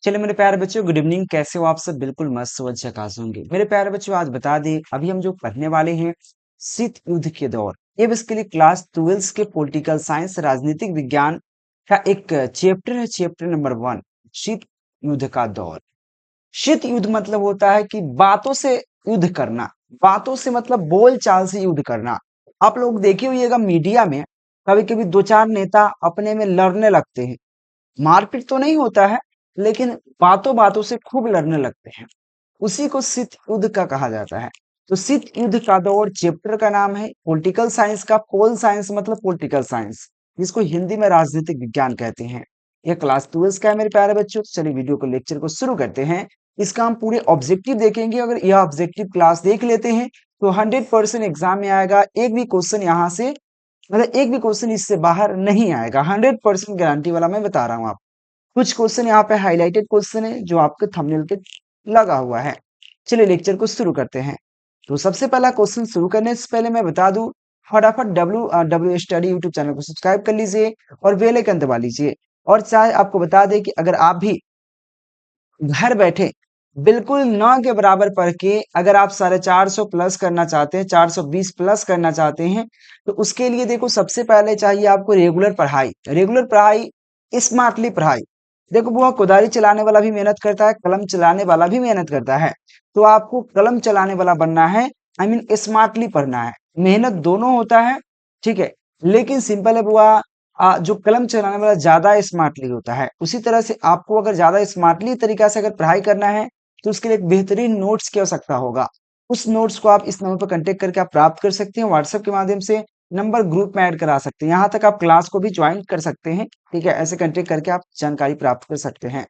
चलिए मेरे प्यारे बच्चों, गुड इवनिंग। कैसे हो आप सब? बिल्कुल मस्त व झकास होंगे। मेरे प्यारे बच्चों, आज बता दें, अभी हम जो पढ़ने वाले हैं शीत युद्ध के दौर, ये बेसिकली क्लास 12 के पॉलिटिकल साइंस राजनीतिक विज्ञान का एक चैप्टर है, चैप्टर नंबर 1, शीत युद्ध का दौर। शीत युद्ध मतलब होता है कि बातों से युद्ध करना, बातों से मतलब बोल चाल से युद्ध करना। आप लोग देखे होइएगा मीडिया में कभी कभी दो चार नेता अपने में लड़ने लगते हैं। मारपीट तो नहीं होता है, लेकिन बातों बातों से खूब लड़ने लगते हैं। उसी को शीत युद्ध का कहा जाता है। तो शीत युद्ध का दौर चैप्टर का नाम है पॉलिटिकल साइंस का। पोल साइंस मतलब पॉलिटिकल साइंस, जिसको हिंदी में राजनीतिक विज्ञान कहते हैं। यह क्लास 12 का है मेरे प्यारे बच्चों। चलिए वीडियो को, लेक्चर को शुरू करते हैं। इसका हम पूरे ऑब्जेक्टिव देखेंगे। अगर यह ऑब्जेक्टिव क्लास देख लेते हैं तो 100% एग्जाम में आएगा। एक भी क्वेश्चन यहाँ से, मतलब एक भी क्वेश्चन इससे बाहर नहीं आएगा। 100% गारंटी वाला मैं बता रहा हूँ आप। कुछ क्वेश्चन यहाँ पे हाईलाइटेड क्वेश्चन है जो आपके थंबनेल के लगा हुआ है। चलिए लेक्चर को शुरू करते हैं। तो सबसे पहला क्वेश्चन शुरू करने से पहले मैं बता दूं, फटाफट डब्ल्यू स्टडी यूट्यूब चैनल को सब्सक्राइब कर लीजिए और बेल आइकन दबा लीजिए। और चाहे आपको बता दें कि अगर आप भी घर बैठे बिल्कुल 9 के बराबर पढ़ के अगर आप 450 प्लस करना चाहते हैं, 420 प्लस करना चाहते हैं, तो उसके लिए देखो सबसे पहले चाहिए आपको रेगुलर पढ़ाई। रेगुलर पढ़ाई, स्मार्टली पढ़ाई। देखो वो कुदारी चलाने वाला भी मेहनत करता है, कलम चलाने वाला भी मेहनत करता है। तो आपको कलम चलाने वाला बनना है, आई मीन स्मार्टली पढ़ना है। मेहनत दोनों होता है, ठीक है, लेकिन सिंपल है बुआ, जो कलम चलाने वाला ज्यादा स्मार्टली होता है। उसी तरह से आपको अगर ज्यादा स्मार्टली तरीका से अगर पढ़ाई करना है तो उसके लिए एक बेहतरीन नोट्स की आवश्यकता होगा। उस नोट्स को आप इस नंबर पर कांटेक्ट करके आप प्राप्त कर सकते हैं। व्हाट्सएप के माध्यम से नंबर ग्रुप में ऐड करा सकते हैं। यहाँ तक आप क्लास को भी ज्वाइन कर सकते हैं, ठीक है। ऐसे कांटेक्ट करके आप जानकारी प्राप्त कर सकते हैं।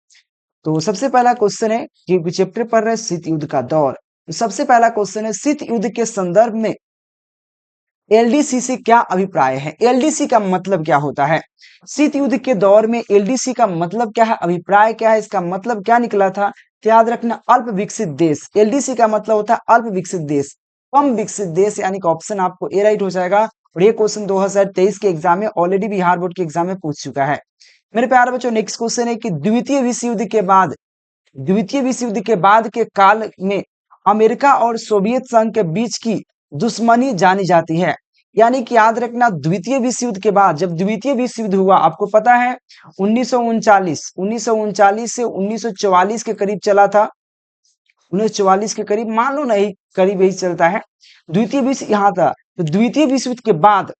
तो सबसे पहला क्वेश्चन है कि चैप्टर पढ़ रहे शीत युद्ध का दौर। तो सबसे पहला क्वेश्चन है, शीत युद्ध के संदर्भ में एलडीसी से क्या अभिप्राय है? एलडीसी का मतलब क्या होता है? शीत युद्ध के दौर में एलडीसी का मतलब क्या है, अभिप्राय क्या है, इसका मतलब क्या निकला था? तो याद रखना, अल्प विकसित देश। एलडीसी का मतलब होता है अल्प विकसित देश, कम विकसित देश, यानी कि ऑप्शन आपको ए राइट हो जाएगा। और ये क्वेश्चन 2023 के एग्जाम में ऑलरेडी बिहार बोर्ड के एग्जाम में पूछ चुका है। मेरे प्यारे बच्चों, नेक्स्ट क्वेश्चन है कि द्वितीय विश्व युद्ध के बाद, द्वितीय विश्व युद्ध के बाद के काल में अमेरिका और सोवियत संघ के बीच की दुश्मनी जानी जाती है। यानी कि याद रखना, द्वितीय विश्व युद्ध के बाद, जब द्वितीय विश्व युद्ध हुआ, आपको पता है 1939 से 1944 के करीब चला था। 1944 के करीब, मान लो नहीं, करीब यही चलता है। द्वितीय विश्व यहाँ था। तो द्वितीय विश्व युद्ध के बाद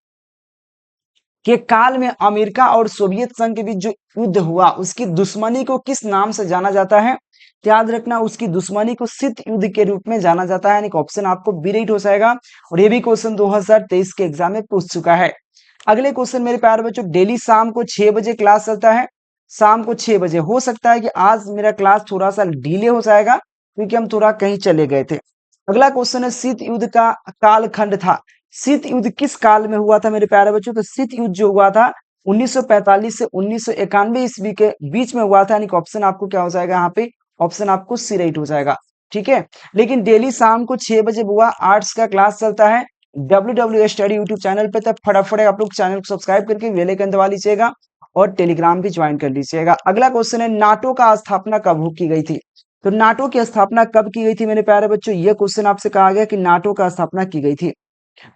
के काल में अमेरिका और सोवियत संघ के बीच जो युद्ध हुआ, उसकी दुश्मनी को किस नाम से जाना जाता है? तो याद रखना, उसकी दुश्मनी को शीत युद्ध के रूप में जाना जाता है। यानी कि ऑप्शन आपको बी राइट हो जाएगा। और ये भी क्वेश्चन 2023 के एग्जाम में पूछ चुका है। अगले क्वेश्चन मेरे प्यारे बच्चों, डेली शाम को 6 बजे क्लास चलता है। शाम को 6 बजे। हो सकता है कि आज मेरा क्लास थोड़ा सा डिले हो जाएगा, क्योंकि हम थोड़ा कहीं चले गए थे। अगला क्वेश्चन है, शीत युद्ध का कालखंड था। शीत युद्ध किस काल में हुआ था मेरे प्यारे बच्चों? तो शीत युद्ध जो हुआ था 1945 से 1991 ईस्वी के बीच में हुआ था। यानी कि ऑप्शन आपको क्या हो जाएगा यहाँ पे? ऑप्शन आपको सी राइट हो जाएगा, ठीक है। लेकिन डेली शाम को 6 बजे बुआ आर्ट्स का क्लास चलता है डब्ल्यू स्टडी यूट्यूब चैनल पे। तब फटाफट आप लोग चैनल को सब्सक्राइब करके बेल आइकन दबा लीजिएगा और टेलीग्राम भी ज्वाइन कर लीजिएगा। अगला क्वेश्चन है, नाटो का स्थापना कब की गई थी? तो नाटो की स्थापना कब की गई थी मेरे प्यारे बच्चों? ये क्वेश्चन आपसे कहा गया कि नाटो का स्थापना की गई थी।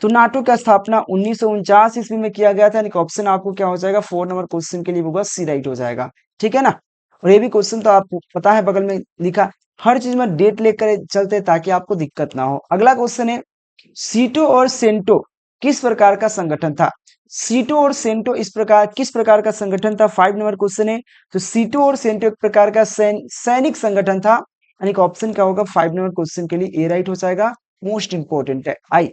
तो नाटो का स्थापना 1949 ईस्वी में किया गया था। यानी कि ऑप्शन आपको क्या हो जाएगा? 4 नंबर क्वेश्चन के लिए होगा सी राइट हो जाएगा, ठीक है ना। और ये भी क्वेश्चन तो आपको पता है, बगल में लिखा। हर चीज में डेट लेकर चलते ताकि आपको दिक्कत ना हो। अगला क्वेश्चन है, सीटो और सेंटो किस प्रकार का संगठन था? सीटो और सेंटो इस प्रकार किस प्रकार का संगठन था? 5 नंबर क्वेश्चन है। तो सीटो और सेंटो एक प्रकार का सैनिक संगठन था। यानी कि ऑप्शन क्या होगा? 5 नंबर क्वेश्चन के लिए ए राइट हो जाएगा। मोस्ट इंपोर्टेंट है। आई,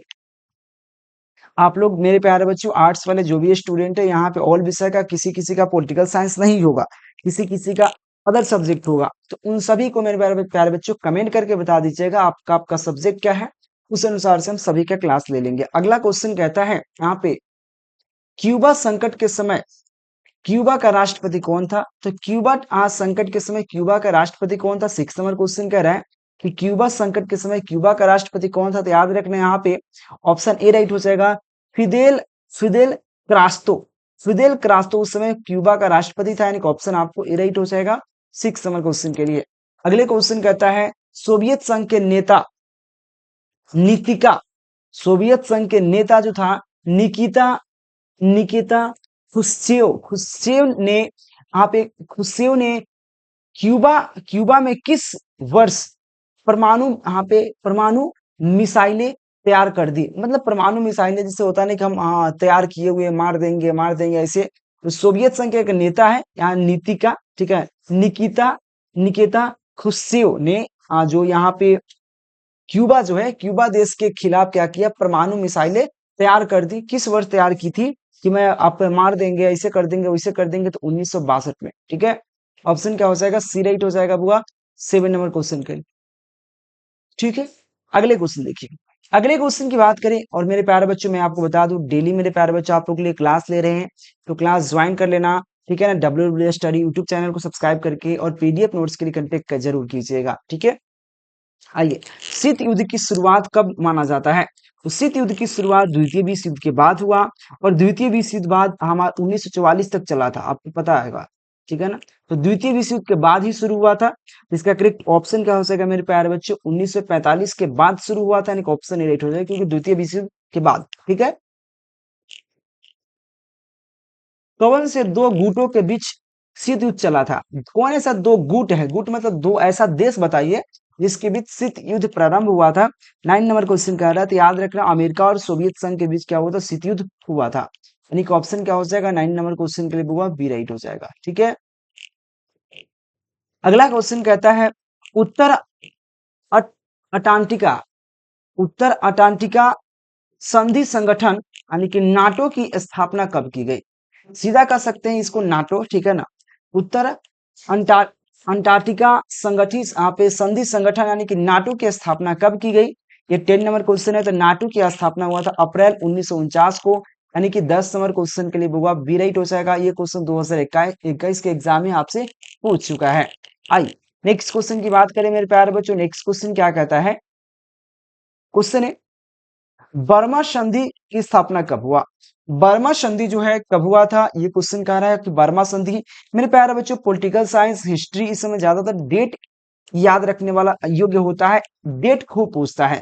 आप लोग मेरे प्यारे बच्चों, आर्ट्स वाले जो भी स्टूडेंट है, यहाँ पे ऑल विषय का, किसी किसी का पॉलिटिकल साइंस नहीं होगा, किसी किसी का अदर सब्जेक्ट होगा। तो उन सभी को मेरे प्यारे प्यारे बच्चों कमेंट करके बता दीजिएगा आपका सब्जेक्ट क्या है। उस अनुसार से हम सभी का क्लास ले लेंगे। अगला क्वेश्चन कहता है यहाँ पे, क्यूबा संकट के समय क्यूबा का राष्ट्रपति कौन था? तो क्यूबा संकट के समय क्यूबा का राष्ट्रपति कौन था? 6 नंबर क्वेश्चन कह रहा है कि क्यूबा संकट के समय क्यूबा का राष्ट्रपति कौन था? तो याद रखना, यहाँ पे ऑप्शन ए राइट हो जाएगा। Fidel Fidel Castro. Fidel Castro उस समय क्यूबा का राष्ट्रपति था। यानी कि ऑप्शन आपको ए राइट हो जाएगा। 6 नंबर क्वेश्चन के लिए। अगले क्वेश्चन कहता है सोवियत संघ के नेता निकिता, सोवियत संघ के नेता जो था निकिता निकिता खुश्चेव ने यहाँ पे खुश्चेव ने क्यूबा क्यूबा में किस वर्ष परमाणु यहाँ पे परमाणु मिसाइलें तैयार कर दी। मतलब परमाणु मिसाइलें जैसे होता है ना कि हम तैयार किए हुए मार देंगे ऐसे। तो सोवियत संघ के एक नेता है यहाँ नीतिका, ठीक है, निकिता निकिता खुश्चेव ने जो यहाँ पे क्यूबा जो है क्यूबा देश के खिलाफ क्या किया, परमाणु मिसाइलें तैयार कर दी। किस वर्ष तैयार की थी कि मैं आप मार देंगे, ऐसे कर देंगे, वैसे कर देंगे, तो 1962 में। ठीक है, ऑप्शन क्या हो जाएगा, सी राइट हो जाएगा बुआ 7 नंबर क्वेश्चन के लिए। ठीक है, अगले क्वेश्चन देखिए। अगले क्वेश्चन की बात करें, और मेरे प्यारे बच्चों मैं आपको बता दूं डेली मेरे प्यारे बच्चों आप लोग के लिए क्लास ले रहे हैं, तो क्लास ज्वाइन कर लेना। ठीक है ना, डब्ल्यू स्टडी यूट्यूब चैनल को सब्सक्राइब करके और पीडीएफ नोट्स के लिए कंटेक्ट जरूर कीजिएगा। ठीक है, आइए, शीत युद्ध की शुरुआत कब माना जाता है? तो शीत युद्ध की शुरुआत द्वितीय विश्व युद्ध के बाद हुआ, और द्वितीय विश्व युद्ध बाद हमारा 1944 तक चला था, आपको पता है। ठीक है ना, तो द्वितीय विश्व युद्ध के बाद ही शुरू हुआ था। इसका करेक्ट ऑप्शन क्या हो जाएगा मेरे प्यारे बच्चों, 1945 के बाद शुरू हुआ था, यानी ऑप्शन ए राइट हो जाएगा, क्योंकि द्वितीय विश्व युद्ध के बाद। ठीक है, कौन से दो गुटों के बीच शीत युद्ध चला था? कौन ऐसा दो गुट है, गुट मतलब दो ऐसा देश बताइए जिसके बीच शीत युद्ध प्रारंभ हुआ था। 9 नंबर क्वेश्चन कह रहा है, तो याद रखना अमेरिका और सोवियत संघ के बीच क्या हुआ था, शीत युद्ध हुआ था। यानी कि ऑप्शन क्या हो जाएगा 9 नंबर क्वेश्चन के लिए बुआ बी राइट हो जाएगा। ठीक है, अगला क्वेश्चन कहता है उत्तर अट, अटांटिका उत्तर अटांटिका संधि संगठन यानी कि नाटो की स्थापना कब की गई? सीधा कर सकते हैं इसको नाटो। ठीक है ना, उत्तर अंटा अंटार्कटिका संगठित यहाँ पे संधि संगठन यानी कि नाटो की स्थापना कब की गई? ये 10 नंबर क्वेश्चन है। तो नाटो की स्थापना हुआ था अप्रैल 1949 को, यानी कि 10 नंबर क्वेश्चन के लिए बुआ बी राइट हो जाएगा। ये क्वेश्चन 2021 के एग्जाम में आपसे पूछ चुका है। आइए नेक्स्ट क्वेश्चन की बात करें मेरे प्यारे बच्चों। नेक्स्ट क्वेश्चन क्या कहता है, क्वेश्चन है बर्मा संधि की स्थापना कब हुआ? बर्मा संधि जो है कब हुआ था, ये क्वेश्चन कह रहा है कि बर्मा संधि। मेरे प्यारे बच्चों पॉलिटिकल साइंस हिस्ट्री इस समय ज्यादातर डेट याद रखने वाला योग्य होता है, डेट खूब पूछता है।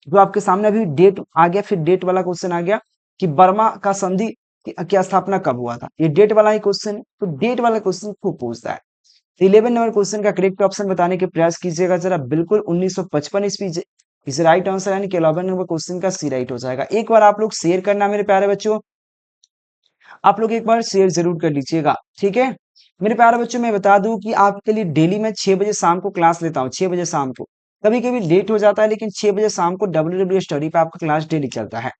जो आपके सामने अभी डेट आ गया, फिर डेट वाला क्वेश्चन आ गया कि बर्मा का संधि की स्थापना कब हुआ था, ये डेट वाला ही क्वेश्चन है, तो डेट वाला क्वेश्चन खूब पूछता है। 11 नंबर क्वेश्चन का करेक्ट ऑप्शन बताने के प्रयास कीजिएगा जरा। बिल्कुल 1955 ईस्वी इस राइट आंसर, यानी कि 11 नंबर क्वेश्चन का सी राइट हो जाएगा। एक बार आप लोग शेयर करना मेरे प्यारे बच्चों, आप लोग एक बार शेयर जरूर कर लीजिएगा। ठीक है, मेरे प्यारे बच्चों मैं बता दूं कि आपके लिए डेली मैं 6 बजे शाम को क्लास लेता हूँ, 6 बजे शाम को। कभी कभी लेट हो जाता है, लेकिन 6 बजे शाम को डब्ल्यू स्टडी पे आपका क्लास डेली चलता है।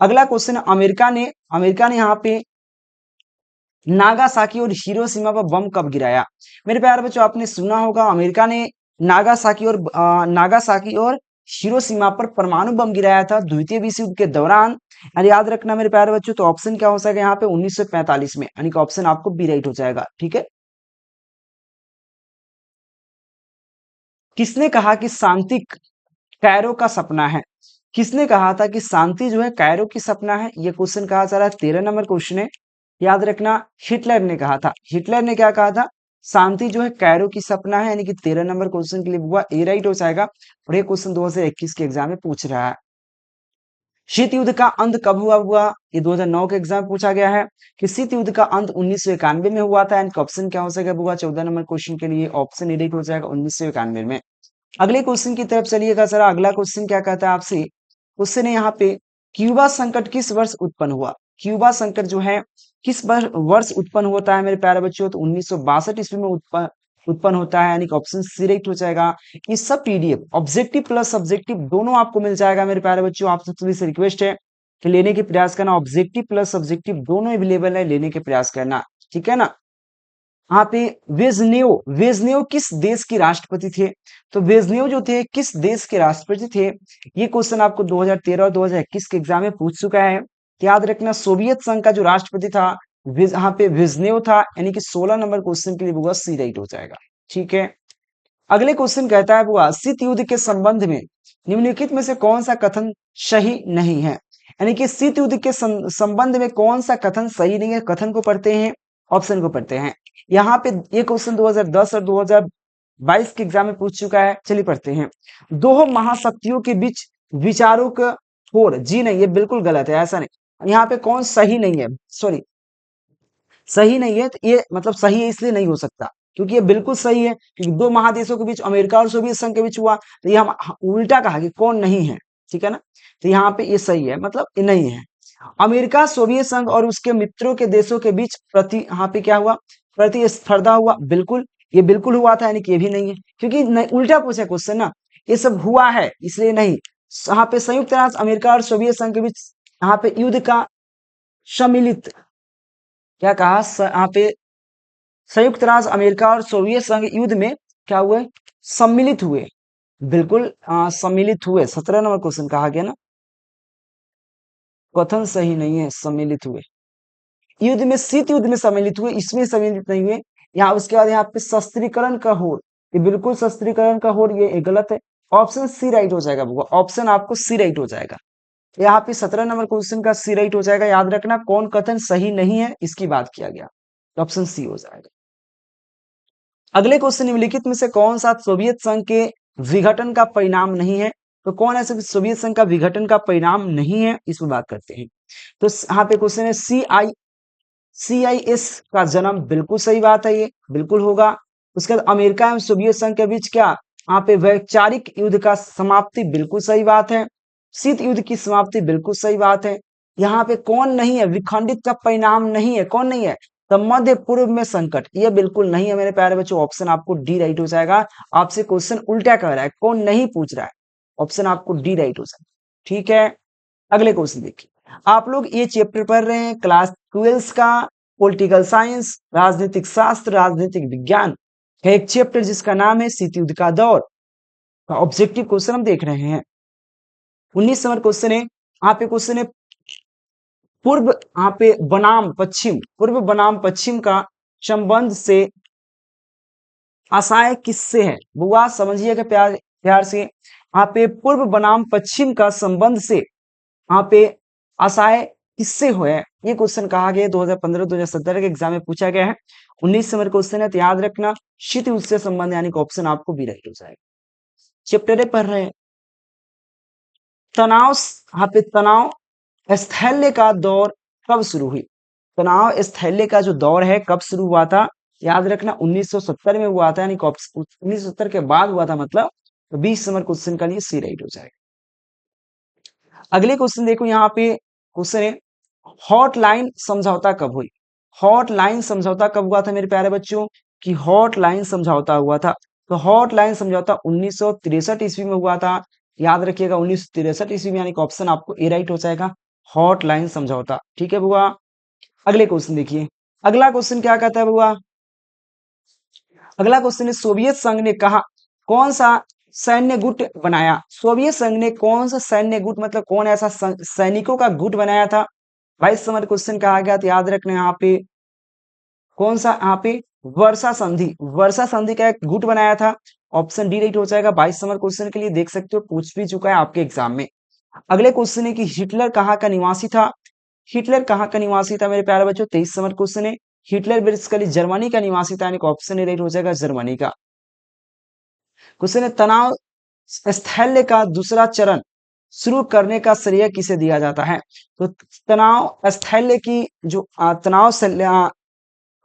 अगला क्वेश्चन, अमेरिका ने यहाँ पे नागासाकी और हिरोशिमा पर बम कब गिराया? मेरे प्यारे बच्चों आपने सुना होगा अमेरिका ने नागासाकी और हिरोशिमा पर परमाणु बम गिराया था द्वितीय विश्व युद्ध के दौरान। और याद रखना मेरे प्यारे बच्चों, तो ऑप्शन क्या हो जाएगा यहाँ पे 1945 में, यानी कि ऑप्शन आपको बी राइट हो जाएगा। ठीक है, किसने कहा कि शांति कैरो का सपना है? किसने कहा था कि शांति जो है कैरो की सपना है? ये क्वेश्चन कहा जा रहा है, 13 नंबर क्वेश्चन है। याद रखना हिटलर ने कहा था। हिटलर ने क्या कहा था, शांति जो है कैरो की सपना है, यानी कि 13 नंबर क्वेश्चन के लिए हुआ ए राइट हो जाएगा। और ये क्वेश्चन 2021 के एग्जाम में पूछ रहा है। शीत युद्ध का अंत कब हुआ? ये 2009 के एग्जाम पूछा गया है कि शीत युद्ध का अंत 1991 में हुआ था। एंड ऑप्शन क्या हो जाएगा बुआ 14 नंबर क्वेश्चन के लिए ऑप्शन ए राइट हो जाएगा 1991 में। अगले क्वेश्चन की तरफ चलिएगा जरा। अगला क्वेश्चन क्या कहता है आपसे, क्वेश्चन है यहाँ पे क्यूबा संकट किस वर्ष उत्पन्न हुआ? क्यूबा संकट जो है किस वर्ष उत्पन्न होता है मेरे प्यारे बच्चों? तो 1962 ईस्वी में उत्पन्न होता है, यानी कि ऑप्शन सी राइट हो जाएगा। ये सब पीडीएफ ऑब्जेक्टिव प्लस सब्जेक्टिव दोनों आपको मिल जाएगा मेरे प्यारे बच्चों। आप सबसे से रिक्वेस्ट है कि लेने के प्रयास करना, ऑब्जेक्टिव प्लस सब्जेक्टिव दोनों अवेलेबल है, लेने के प्रयास करना। ठीक है ना, यहाँ पे वेजनेव किस देश के राष्ट्रपति थे? तो वेजनेव जो थे किस देश के राष्ट्रपति थे? ये क्वेश्चन आपको 2013 और 2021 के एग्जाम में पूछ चुका है। याद रखना सोवियत संघ का जो राष्ट्रपति था यहाँ पे वेजनेव था, यानी कि 16 नंबर क्वेश्चन के लिए बुआ सी राइट हो जाएगा। ठीक है, अगले क्वेश्चन कहता है बुआ शीत युद्ध के संबंध में निम्नलिखित में से कौन सा कथन सही नहीं है? यानी कि शीत युद्ध के संबंध में कौन सा कथन सही नहीं है? कथन को पढ़ते हैं। ऑप्शन को पढ़ते हैं। यहाँ पे ये क्वेश्चन 2010 और 2022 के एग्जाम में पूछ चुका है। चलिए पढ़ते हैं। दो महाशक्तियों के बीच विचारों का होड़, जी नहीं, ये बिल्कुल गलत है, ऐसा नहीं। यहाँ पे कौन सही नहीं है, सॉरी, सही नहीं है, तो ये मतलब सही है इसलिए नहीं हो सकता, क्योंकि ये बिल्कुल सही है, क्योंकि दो महादेशों के बीच, अमेरिका और सोवियत संघ के बीच हुआ, तो ये हम उल्टा कहा कि कौन नहीं है, ठीक है ना। तो यहाँ पे ये सही है, मतलब ये नहीं है। अमेरिका, सोवियत संघ और उसके मित्रों के देशों के बीच यहाँ पे क्या हुआ, प्रतिस्पर्धा हुआ, बिल्कुल, ये बिल्कुल हुआ था, यानी कि ये भी नहीं है, क्योंकि उल्टा पूछा क्वेश्चन ना, ये सब हुआ है इसलिए नहीं। यहाँ पे संयुक्त राष्ट्र अमेरिका और सोवियत संघ के बीच यहाँ पे युद्ध का सम्मिलित, क्या कहा, यहाँ पे संयुक्त राज्य अमेरिका और सोवियत संघ युद्ध में क्या हुए, सम्मिलित हुए, बिल्कुल सम्मिलित हुए। 17 नंबर क्वेश्चन कहा गया ना, कथन सही नहीं है, सम्मिलित हुए, युद्ध में, शीत युद्ध में सम्मिलित हुए, इसमें सम्मिलित नहीं हुए। यहाँ उसके बाद यहाँ पे शस्त्रीकरण का होड़, ये बिल्कुल शस्त्रीकरण का होड़, ये गलत है। ऑप्शन सी राइट हो जाएगा, ऑप्शन आपको सी राइट हो जाएगा। यहाँ पे 17 नंबर क्वेश्चन का सी राइट हो जाएगा। याद रखना, कौन कथन सही नहीं है इसकी बात किया गया, ऑप्शन सी हो जाएगा। अगले क्वेश्चन, निम्नलिखित में से कौन सा सोवियत संघ के विघटन का परिणाम नहीं है, तो कौन ऐसे सोवियत संघ का विघटन का परिणाम नहीं है, इस पर बात करते हैं। तो यहाँ पे क्वेश्चन है CIS का जन्म, बिल्कुल सही बात है, ये बिल्कुल होगा। उसके बाद अमेरिका एवं सोवियत संघ के बीच क्या, यहाँ पे वैचारिक युद्ध का समाप्ति, बिल्कुल सही बात है। शीत युद्ध की समाप्ति, बिल्कुल सही बात है। यहाँ पे कौन नहीं है, विखंडित का परिणाम नहीं है, कौन नहीं है, तो मध्य पूर्व में संकट, ये बिल्कुल नहीं है मेरे प्यारे बच्चों, ऑप्शन आपको डी राइट हो जाएगा। आपसे क्वेश्चन उल्टा कर रहा है, कौन नहीं पूछ रहा है, ऑप्शन आपको डी राइट हो जाएगा, ठीक है। अगले क्वेश्चन देखिए, आप लोग ये चैप्टर पढ़ रहे हैं क्लास 12 का, पॉलिटिकल साइंस, राजनीतिक शास्त्र, राजनीतिक विज्ञान का एक चैप्टर जिसका नाम है शीत युद्ध का दौर का ऑब्जेक्टिव क्वेश्चन हम देख रहे हैं। 19 नंबर क्वेश्चन है, यहाँ पे क्वेश्चन है पूर्व, यहाँ पे बनाम पश्चिम, पूर्व बनाम पश्चिम का संबंध से आशय किससे है, बुआ समझिएगा प्यार प्यार से। यहाँ पे पूर्व बनाम पश्चिम का संबंध से यहाँ पे आशय किससे हुए, ये क्वेश्चन कहा गया 2015-2017 के एग्जाम में पूछा गया है। 19 नंबर क्वेश्चन है, तो याद रखना शीत युद्ध से संबंध, यानी कि ऑप्शन आपको बी राइट हो जाएगा। चैप्टर पढ़ रहे हैं, तनाव, यहाँ पे तनाव स्थैल्य का दौर कब शुरू हुई, तनाव स्थैल्य का जो दौर है कब शुरू हुआ था, याद रखना 1970 में हुआ था, यानी 1970 के बाद हुआ था, मतलब तो 20 नंबर क्वेश्चन का लिए सी राइट हो जाएगा। अगले क्वेश्चन देखो, यहाँ पे क्वेश्चन है हॉटलाइन समझौता कब हुई, हॉटलाइन समझौता कब हुआ था मेरे प्यारे बच्चों, कि हॉटलाइन समझौता हुआ था, तो हॉटलाइन समझौता 1963 ईस्वी में हुआ था। याद रखिएगा 1963 ईस्वी में, यानी कि ऑप्शन आपको ए राइट हो जाएगा, हॉटलाइन समझौता, ठीक है बुआ। अगले क्वेश्चन देखिए, अगला क्वेश्चन क्या कहता है बुआ, अगला क्वेश्चन है सोवियत संघ ने कहा कौन सा सैन्य गुट बनाया, सोवियत संघ ने कौन सा सैन्य गुट, मतलब कौन ऐसा सैनिकों का गुट बनाया था। 22 नंबर क्वेश्चन कहा गया, तो याद रखना यहाँ पे कौन सा, यहाँ पे वर्षा संधि, वर्षा संधि का एक गुट बनाया था, ऑप्शन डी राइट हो जाएगा। 22 नंबर क्वेश्चन के लिए देख सकते हो पूछ भी चुका है आपके एग्जाम में। अगले क्वेश्चन है कि हिटलर कहाँ का निवासी था, हिटलर कहाँ का निवासी था मेरे प्यारे बच्चों, 23 नंबर क्वेश्चन है, हिटलर बेसिकली जर्मनी का निवासी था, यानी कि ऑप्शन ए राइट हो जाएगा, जर्मनी का। क्वेश्चन है तनाव स्थैल्य का दूसरा चरण शुरू करने का श्रेय किसे दिया जाता है, तो तनाव स्थैल्य की जो तनाव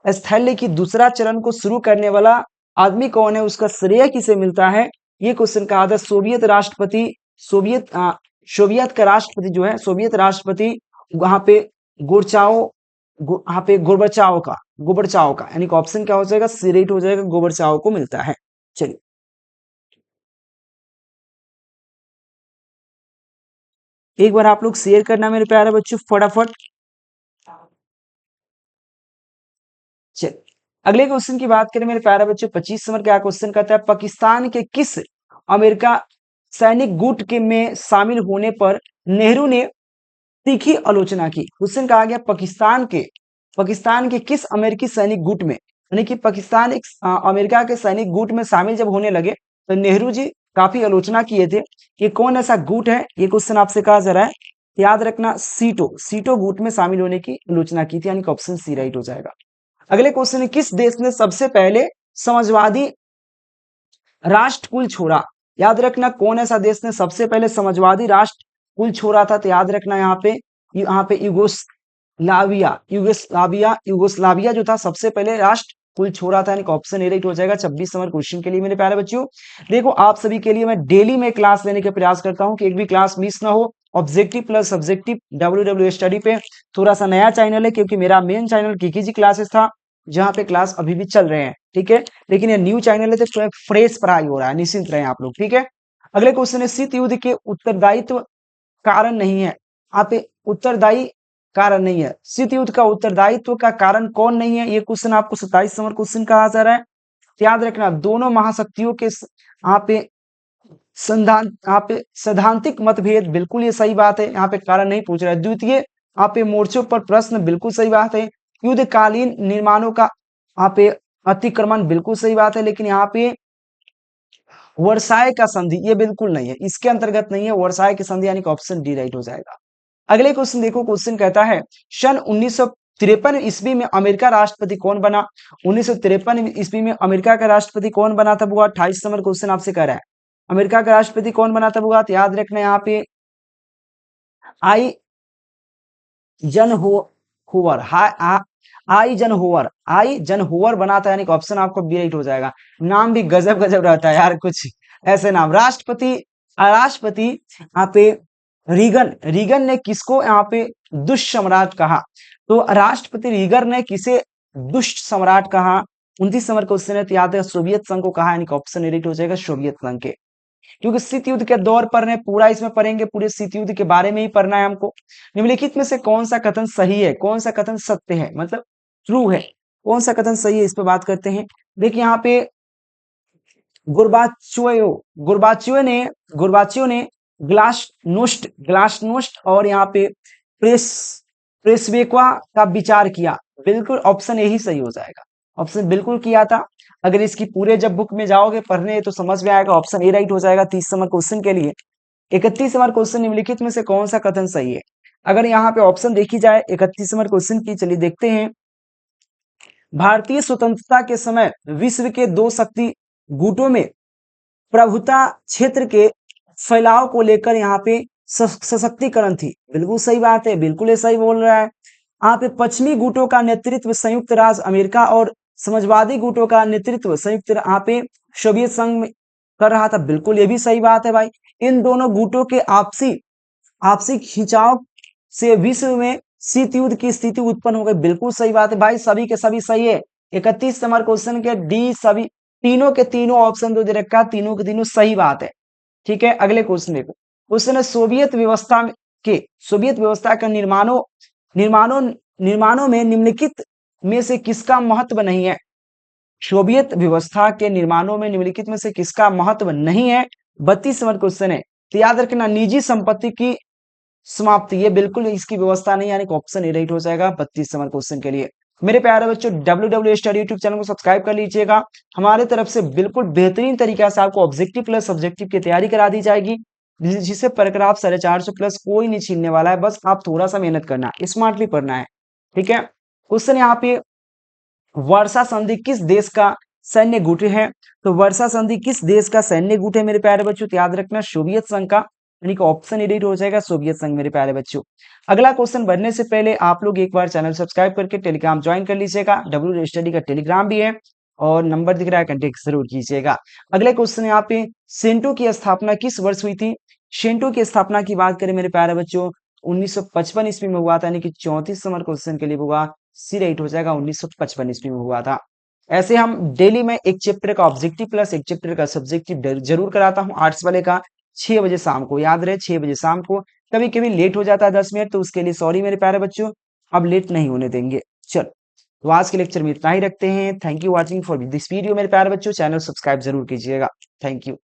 स्थैल्य की दूसरा चरण को शुरू करने वाला आदमी कौन है, उसका श्रेय किसे मिलता है, ये क्वेश्चन कहा था सोवियत राष्ट्रपति, सोवियत का राष्ट्रपति जो है, सोवियत राष्ट्रपति वहां पे गोरचाओ, वहां पे गोबरचाओ का, यानी कि ऑप्शन क्या हो जाएगा, सी राइट हो जाएगा, गोबरचाओ को मिलता है। चलिए एक बार आप लोग शेयर करना मेरे प्यारे बच्चों फटाफट। चलिए अगले क्वेश्चन की बात करें मेरे प्यारे बच्चों, 25 नंबर क्या क्वेश्चन कहता है, पाकिस्तान के किस अमेरिका सैनिक गुट के में शामिल होने पर नेहरू ने तीखी आलोचना की, क्वेश्चन कहा गया पाकिस्तान के किस अमेरिकी सैनिक गुट में, यानी कि पाकिस्तान एक अमेरिका के सैनिक गुट में शामिल जब होने लगे तो नेहरू जी काफी आलोचना किए थे, कि कौन ऐसा गुट है, ये क्वेश्चन आपसे कहा जा रहा है। याद रखना सीटो गुट में शामिल होने की आलोचना की थी, यानी कि ऑप्शन सी राइट हो जाएगा। अगले क्वेश्चन है, किस देश ने सबसे पहले समाजवादी राष्ट्र कुल छोड़ा? याद रखना, कौन ऐसा देश ने सबसे पहले समाजवादी राष्ट्र कुल छोड़ा था? तो याद रखना यहाँ पे युगोस्लाविया जो था सबसे पहले राष्ट्र कुल छोड़ा था, यानी ऑप्शन ए राइट हो जाएगा 26 नंबर क्वेश्चन के लिए मेरे प्यारे बच्चों। देखो, आप सभी के लिए मैं डेली में क्लास लेने का प्रयास करता हूं कि एक भी क्लास मिस ना हो। Objective plus subjective W study पे थोड़ा सा नया चैनल है, क्योंकि मेरा मेन चैनल कीकीजी क्लासेस था, जहाँ पे क्लास अभी भी चल रहे हैं, ठीक है। लेकिन ये न्यू चैनल है तो फ्रेश पढ़ाई हो रहा है, निश्चिंत रहे आप लोग, ठीक है। अगले क्वेश्चन है, शीत युद्ध के उत्तरदायित्व कारण नहीं है। आप उत्तरदायी कारण नहीं है, शीत युद्ध का उत्तरदायित्व का कारण कौन नहीं है? ये क्वेश्चन आपको 27 नंबर क्वेश्चन कहा जा रहा है। याद रखना, दोनों महाशक्तियों के यहाँ पे सैद्धांतिक मतभेद, बिल्कुल ये सही बात है, यहाँ पे कारण नहीं पूछ रहा है। द्वितीय, यहाँ पे मोर्चों पर प्रश्न, बिल्कुल सही बात है। युद्धकालीन निर्माणों का यहाँ पे अतिक्रमण, बिल्कुल सही बात है। लेकिन यहाँ पे वर्साय का संधि, ये बिल्कुल नहीं है, इसके अंतर्गत नहीं है वर्साय की संधि, यानी कि ऑप्शन डी राइट हो जाएगा। अगले क्वेश्चन देखो, क्वेश्चन कहता है, सन 1953 ईस्वी में अमेरिका राष्ट्रपति कौन बना? 1953 ईस्वी में अमेरिका का राष्ट्रपति कौन बना था? वो 28 नंबर क्वेश्चन आपसे कह रहा है, अमेरिका का राष्ट्रपति कौन बना था? वो याद रखना, यहाँ पे आई जन होवर आई जन होवर बना था, यानी कि ऑप्शन आपको बी राइट हो जाएगा। नाम भी गजब गजब रहता है यार, कुछ ऐसे नाम। राष्ट्रपति यहाँ पे रीगन ने किसको यहाँ पे दुष्ट सम्राट कहा? तो राष्ट्रपति रीगन ने किसे दुष्ट सम्राट कहा? 29 नंबर क्वेश्चन है, तो याद है सोवियत संघ को कहा, यानी कि ऑप्शन राइट हो जाएगा सोवियत संघ के। क्योंकि शीत युद्ध के दौर पर ने पूरा इसमें पढ़ेंगे, पूरे शीत युद्ध के बारे में ही पढ़ना है हमको। निम्नलिखित में से कौन सा कथन सही है, कौन सा कथन सत्य है, मतलब ट्रू है, कौन सा कथन सही है, इस पे बात करते हैं। देखिए, यहाँ पे गुर्बाचियो ने ग्लासनोस्ट और यहाँ पे प्रेसवेक्वा का विचार किया, बिल्कुल ऑप्शन यही सही हो जाएगा, ऑप्शन बिल्कुल किया था। अगर इसकी पूरे जब बुक में जाओगे पढ़ने तो समझ में आएगा, ऑप्शन ए राइट हो जाएगा 30 नंबर क्वेश्चन के लिए। 31 नंबर क्वेश्चन, निम्नलिखित में से कौन सा कथन सही है? अगर यहाँ पे ऑप्शन देखी जाए 31 नंबर क्वेश्चन की, चलिए देखते हैं। भारतीय स्वतंत्रता के समय विश्व के दो शक्ति गुटों में प्रभुता क्षेत्र के फैलाव को लेकर यहाँ पे सशक्तिकरण थी, बिल्कुल सही बात है, बिल्कुल ये सही बोल रहा है। यहाँ पे पश्चिमी गुटों का नेतृत्व संयुक्त राज्य अमेरिका और समाजवादी गुटों का नेतृत्व संयुक्त यहाँ पे सोवियत संघ में कर रहा था, बिल्कुल ये भी सही बात है भाई। इन दोनों गुटों के आपसी खिंचाव से विश्व में शीत युद्ध की स्थिति उत्पन्न हो गई, बिल्कुल सही बात है भाई, सभी के सभी सही है। 31 नंबर क्वेश्चन के डी सभी, तीनों के तीनों ऑप्शन दे रखा, तीनों के तीनों सही बात है, ठीक है। अगले क्वेश्चन देखो, क्वेश्चन है, सोवियत व्यवस्था का निर्माणों में निम्नलिखित में से किसका महत्व नहीं है? सोवियत व्यवस्था के निर्माणों में निम्नलिखित में से किसका महत्व नहीं है? 32 नंबर क्वेश्चन है, तो याद रखना, निजी संपत्ति की समाप्ति, ये बिल्कुल इसकी व्यवस्था नहीं, यानी ऑप्शन ए राइट हो जाएगा 32 नंबर क्वेश्चन के लिए। मेरे प्यारे बच्चों, डब्ल्यू स्टडी यूट्यूब चैनल को सब्सक्राइब कर लीजिएगा। हमारे तरफ से बिल्कुल बेहतरीन तरीके से आपको ऑब्जेक्टिव प्लस सब्जेक्टिव की तैयारी करा दी जाएगी, जिससे पैराग्राफ 450 प्लस कोई नहीं छीनने वाला है, बस आप थोड़ा सा मेहनत करना, स्मार्टली पढ़ना है, ठीक है। क्वेश्चन यहाँ पे, वर्षा संधि किस देश का सैन्य गुट है? तो वर्षा संधि किस देश का सैन्य गुट है मेरे प्यारे बच्चों? तो याद रखना, सोवियत संघ का, यानी कि ऑप्शन ए हो जाएगा सोवियत संघ मेरे प्यारे बच्चों। अगला क्वेश्चन बढ़ने से पहले आप लोग एक बार चैनल सब्सक्राइब करके टेलीग्राम ज्वाइन कर लीजिएगा, डब्ल्यू स्टडी का टेलीग्राम भी है और नंबर दिख रहा है, कंटेक्ट जरूर कीजिएगा। अगले क्वेश्चन यहाँ पे, सेंटो की स्थापना किस वर्ष हुई थी? सेंटो की स्थापना की बात करें मेरे प्यारे बच्चों, 1955 ईस्वी में हुआ था, यानी कि 34 नंबर क्वेश्चन के लिए होगा, सी राइट हो जाएगा, 1955 ईस्वी में हुआ था। ऐसे हम डेली में एक चैप्टर का ऑब्जेक्टिव प्लस एक चैप्टर का सब्जेक्टिव जरूर कराता हूँ, आर्ट्स वाले का 6 बजे शाम को, याद रहे 6 बजे शाम को। कभी कभी लेट हो जाता है 10 मिनट, तो उसके लिए सॉरी मेरे प्यारे बच्चों, अब लेट नहीं होने देंगे। चल, तो आज के लेक्चर में इतना ही रखते हैं। Thank you watching for this video मेरे प्यारे बच्चों, चैनल सब्सक्राइब जरूर कीजिएगा, थैंक यू।